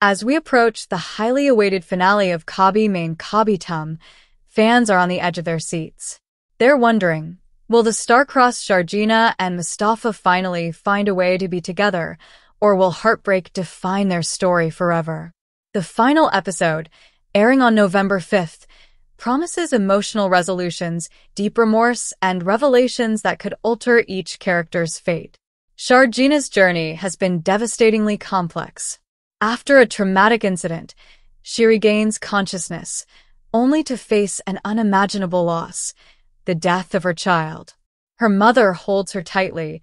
As we approach the highly awaited finale of Kabhi Tum, fans are on the edge of their seats. They're wondering, will the star-crossed Sharjeema and Mustafa finally find a way to be together, or will heartbreak define their story forever? The final episode, airing on November 5th, promises emotional resolutions, deep remorse, and revelations that could alter each character's fate. Sharjeena's journey has been devastatingly complex. After a traumatic incident, she regains consciousness, only to face an unimaginable loss, the death of her child. Her mother holds her tightly,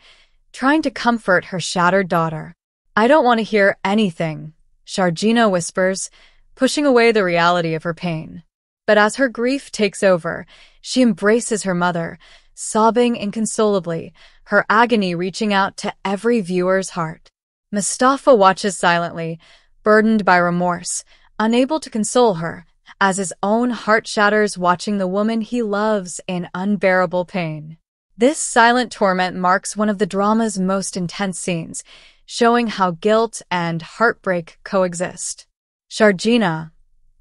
trying to comfort her shattered daughter. "I don't want to hear anything," Sharjeema whispers, pushing away the reality of her pain. But as her grief takes over, she embraces her mother, sobbing inconsolably, her agony reaching out to every viewer's heart. Mustafa watches silently, burdened by remorse, unable to console her, as his own heart shatters watching the woman he loves in unbearable pain. This silent torment marks one of the drama's most intense scenes, showing how guilt and heartbreak coexist. Sharjeema,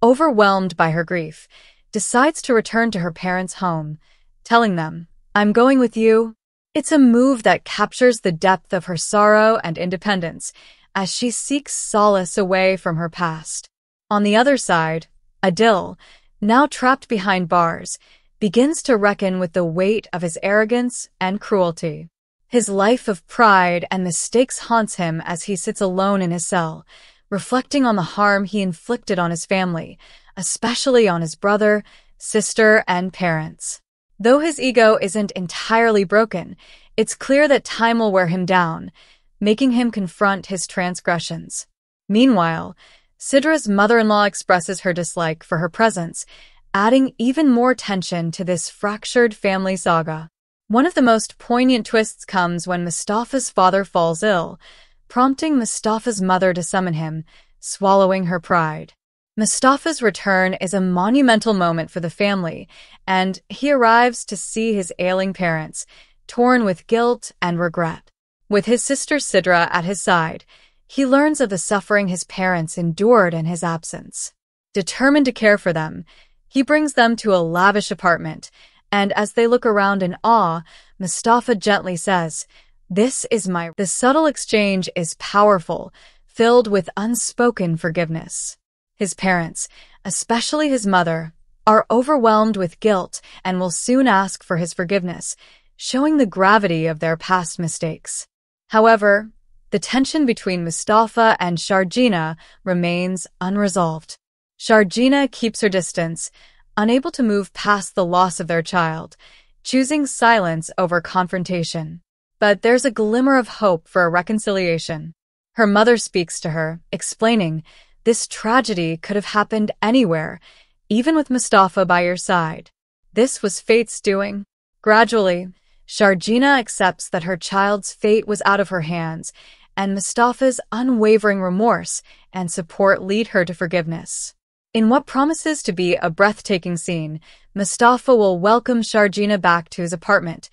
overwhelmed by her grief, decides to return to her parents' home, telling them, "I'm going with you." It's a move that captures the depth of her sorrow and independence as she seeks solace away from her past. On the other side, Adil, now trapped behind bars, begins to reckon with the weight of his arrogance and cruelty. His life of pride and mistakes haunts him as he sits alone in his cell, reflecting on the harm he inflicted on his family, especially on his brother, sister, and parents. Though his ego isn't entirely broken, it's clear that time will wear him down, making him confront his transgressions. Meanwhile, Sidra's mother-in-law expresses her dislike for her presence, adding even more tension to this fractured family saga. One of the most poignant twists comes when Mustafa's father falls ill, prompting Mustafa's mother to summon him, swallowing her pride. Mustafa's return is a monumental moment for the family, and he arrives to see his ailing parents, torn with guilt and regret. With his sister Sidra at his side, he learns of the suffering his parents endured in his absence. Determined to care for them, he brings them to a lavish apartment, and as they look around in awe, Mustafa gently says, "This is my..." The subtle exchange is powerful, filled with unspoken forgiveness. His parents, especially his mother, are overwhelmed with guilt and will soon ask for his forgiveness, showing the gravity of their past mistakes. However, the tension between Mustafa and Sharjeema remains unresolved. Sharjeema keeps her distance, unable to move past the loss of their child, choosing silence over confrontation. But there's a glimmer of hope for a reconciliation. Her mother speaks to her, explaining, "This tragedy could have happened anywhere, even with Mustafa by your side. This was fate's doing." Gradually, Sharjeema accepts that her child's fate was out of her hands, and Mustafa's unwavering remorse and support lead her to forgiveness. In what promises to be a breathtaking scene, Mustafa will welcome Sharjeema back to his apartment,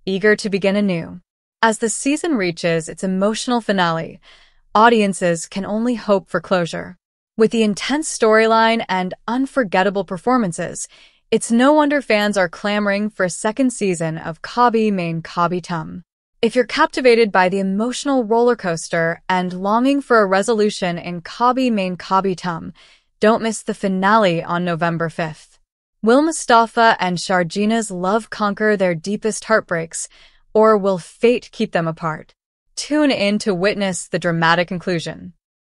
eager to begin anew. As the season reaches its emotional finale, audiences can only hope for closure. With the intense storyline and unforgettable performances, it's no wonder fans are clamoring for a second season of Kabhi Tum. If you're captivated by the emotional roller coaster and longing for a resolution in Kabhi Tum, don't miss the finale on November 5th. Will Mustafa and Sharjeena's love conquer their deepest heartbreaks, or will fate keep them apart? Tune in to witness the dramatic conclusion.